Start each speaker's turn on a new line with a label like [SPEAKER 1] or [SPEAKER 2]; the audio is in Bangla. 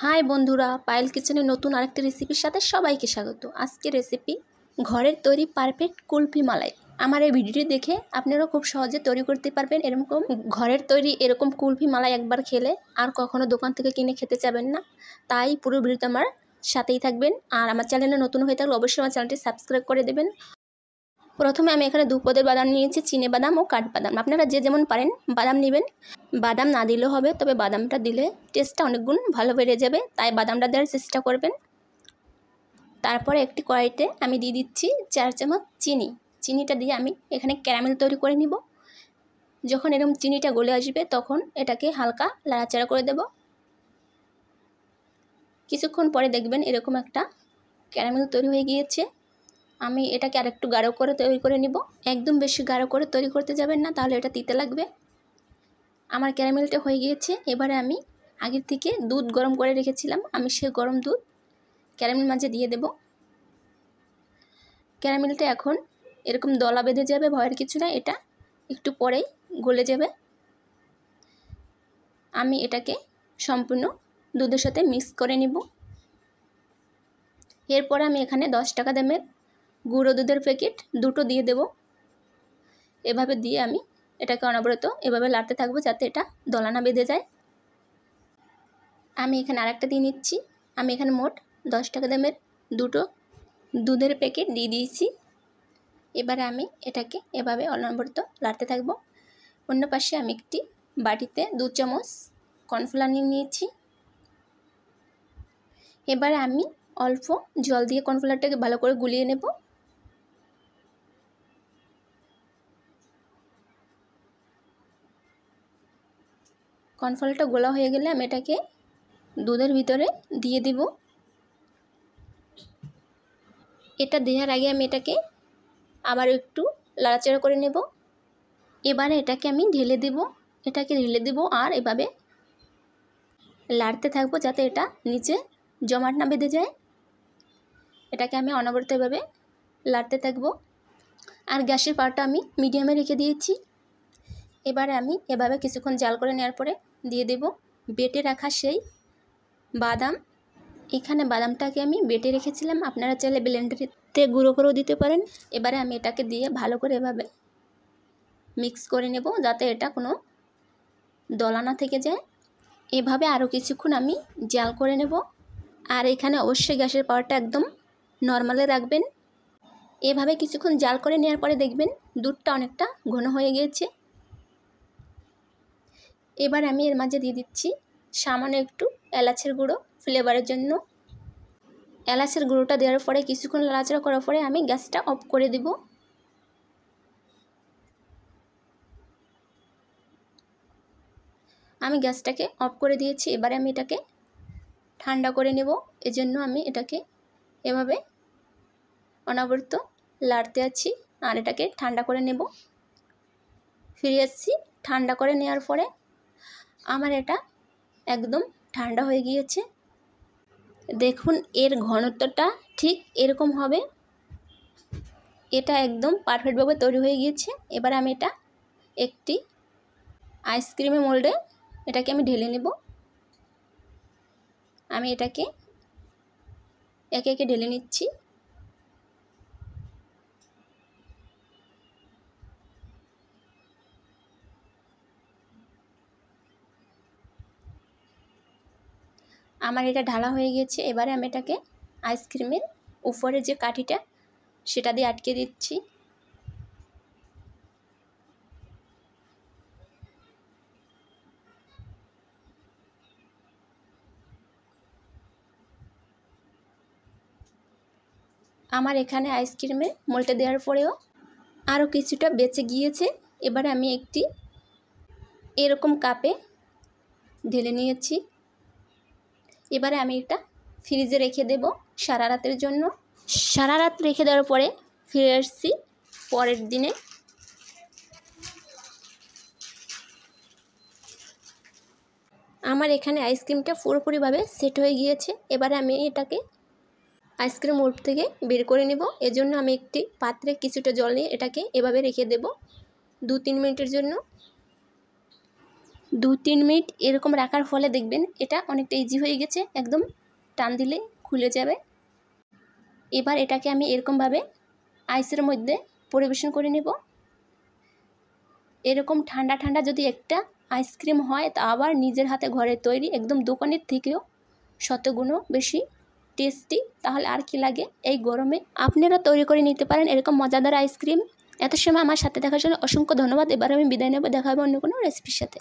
[SPEAKER 1] হাই বন্ধুরা, পায়েল কিচেনের নতুন আরেকটি রেসিপির সাথে সবাইকে স্বাগত। আজকের রেসিপি ঘরের তৈরি পারফেক্ট কুলফি মালাই। আমার এই ভিডিওটি দেখে আপনারাও খুব সহজে তৈরি করতে পারবেন। এরকম ঘরের তৈরি এরকম কুলফি মালাই একবার খেলে আর কখনো দোকান থেকে কিনে খেতে চাবেন না। তাই পুরো ভিডিওতে আমার সাথেই থাকবেন। আর আমার চ্যানেলে নতুন হয়ে থাকলে অবশ্যই আমার চ্যানেলটি সাবস্ক্রাইব করে দেবেন। প্রথমে আমি এখানে 2 পদের বাদাম নিয়েছি, চিনে বাদাম ও কাঠবাদাম। আপনারা যে যেমন পারেন বাদাম নেবেন। বাদাম না দিলেও হবে, তবে বাদামটা দিলে টেস্টটা অনেক গুণ ভালো বেড়ে যাবে, তাই বাদামটা দেওয়ার চেষ্টা করবেন। তারপরে একটি কড়াইতে আমি দিয়ে দিচ্ছি 4 চামচ চিনি। চিনিটা দিয়ে আমি এখানে ক্যারামেল তৈরি করে নিব। যখন এরকম চিনিটা গলে আসবে তখন এটাকে হালকা নাড়াচাড়া করে দেব। কিছুক্ষণ পরে দেখবেন এরকম একটা ক্যারামেল তৈরি হয়ে গিয়েছে। আমি এটাকে আরেকটু গাঢ় করে তৈরি করে নিব। একদম বেশি গাঢ় করে তৈরি করতে যাবেন না, তাহলে এটা তিতে লাগবে। আমার ক্যারামেলটা হয়ে গিয়েছে। এবারে আমি আগের থেকে দুধ গরম করে রেখেছিলাম, আমি সেই গরম দুধ ক্যারামেল মাঝে দিয়ে দেব। ক্যারামেলটা এখন এরকম দলা বেঁধে যাবে, ভয়ের কিছু না, এটা একটু পরেই গলে যাবে। আমি এটাকে সম্পূর্ণ দুধের সাথে মিক্স করে নিব। এরপর আমি এখানে 10 টাকা দামের গুঁড়ো দুধের প্যাকেট 2টো দিয়ে দেব। এভাবে দিয়ে আমি এটাকে অনবরত এভাবে লাড়তে থাকবো যাতে এটা দলা না বেঁধে যায়। আমি এখানে আরেকটা দিয়ে নিচ্ছি। আমি এখানে মোট 10 টাকা দামের 2টো দুধের প্যাকেট দিয়ে দিয়েছি। এবারে আমি এটাকে এভাবে অনবরত লাড়তে থাকবো। অন্য পাশে আমি একটি বাটিতে 2 চামচ কর্নফ্লাওয়ার নিয়ে নিয়েছি। এবারে আমি অল্প জল দিয়ে কর্নফ্লাওয়ারটাকে ভালো করে গুলিয়ে নেব। কর্নফ্লাওয়ারটা গোলা হয়ে গেলে আমি এটাকে দুধের ভিতরে দিয়ে দিব। এটা দেওয়ার আগে আমি এটাকে আবার একটু নাড়াচাড়া করে নেব। এবারে এটাকে আমি ঢেলে দেব। এটাকে ঢেলে দেব আর এভাবে লাড়তে থাকবো যাতে এটা নিচে জমাট না বেঁধে যায়। এটাকে আমি অনবরত এভাবে লাড়তে থাকবো। আর গ্যাসের পাওয়ারটা আমি মিডিয়ামে রেখে দিয়েছি। এবারে আমি এভাবে কিছুক্ষণ জাল করে নেওয়ার পরে দিয়ে দেব বেটে রাখা সেই বাদাম। এখানে বাদামটাকে আমি বেটে রেখেছিলাম, আপনারা চাইলে ব্লেন্ডারে গুঁড়ো করেও দিতে পারেন। এবারে আমি এটাকে দিয়ে ভালো করে এভাবে মিক্স করে নেব যাতে এটা কোনো দলা না থেকে যায়। এভাবে আরও কিছুক্ষণ আমি জাল করে নেব। আর এখানে অবশ্যই গ্যাসের পাওয়ারটা একদম নর্মালে রাখবেন। এভাবে কিছুক্ষণ জাল করে নেওয়ার পরে দেখবেন দুধটা অনেকটা ঘন হয়ে গিয়েছে। এবার আমি এর মাঝে দিয়ে দিচ্ছি সামান্য একটু এলাচের গুঁড়ো ফ্লেভারের জন্য। এলাচের গুঁড়োটা দেওয়ার পরে কিছুক্ষণ নাড়াচাড়া করার পরে আমি গ্যাসটা অফ করে দেব। আমি গ্যাসটাকে অফ করে দিয়েছি। এবারে আমি এটাকে ঠান্ডা করে নেব। এজন্য আমি এটাকে এভাবে অনবরত লাড়তে আছি আর এটাকে ঠান্ডা করে নেব। ফিরে আসছি ঠান্ডা করে নেওয়ার পরে। আমার এটা একদম ঠান্ডা হয়ে গিয়েছে। দেখুন এর ঘনত্বটা ঠিক এরকম হবে। এটা একদম পারফেক্টভাবে তৈরি হয়ে গিয়েছে। এবার আমি এটা একটি আইসক্রিমের মোল্ডে এটাকে আমি ঢেলে নেব। আমি এটাকে একে একে ঢেলে নিচ্ছি। আমার এটা ঢালা হয়ে গিয়েছে। এবারে আমি এটাকে আইসক্রিমের উপরে যে কাঠিটা সেটা দিয়ে আটকে দিচ্ছি। আমার এখানে আইসক্রিমের মোল্ডে দেওয়ার পরেও আরও কিছুটা বেঁচে গিয়েছে। এবারে আমি একটি এরকম কাপে ঢেলে নিয়েছি। এবারে আমি এটা ফ্রিজে রেখে দেব সারা রাতের জন্য। সারা রাত রেখে দেওয়ার পরে ফিরে আসছি পরের দিনে। আমার এখানে আইসক্রিমটা পুরোপুরিভাবে সেট হয়ে গিয়েছে। এবারে আমি এটাকে আইসক্রিম মোল্ড থেকে বের করে নেব। এজন্য আমি একটি পাত্রে কিছুটা জল নিয়ে এটাকে এভাবে রেখে দেব 2-3 মিনিটের জন্য। 2-3 মিনিট এরকম রাখার ফলে দেখবেন এটা অনেকটা ইজি হয়ে গেছে, একদম টান দিলে খুলে যাবে। এবার এটাকে আমি এরকমভাবে আইসের মধ্যে পরিবেশন করে নেব। এরকম ঠান্ডা ঠান্ডা যদি একটা আইসক্রিম হয় তা আবার নিজের হাতে ঘরে তৈরি একদম দোকানের থেকেও শতগুণ বেশি টেস্টি, তাহলে আর কি লাগে। এই গরমে আপনারা তৈরি করে নিতে পারেন এরকম মজাদার আইসক্রিম। এত সময় আমার সাথে দেখার জন্য অসংখ্য ধন্যবাদ। এবার আমি বিদায় নেব, দেখা হবে অন্য কোনো রেসিপির সাথে।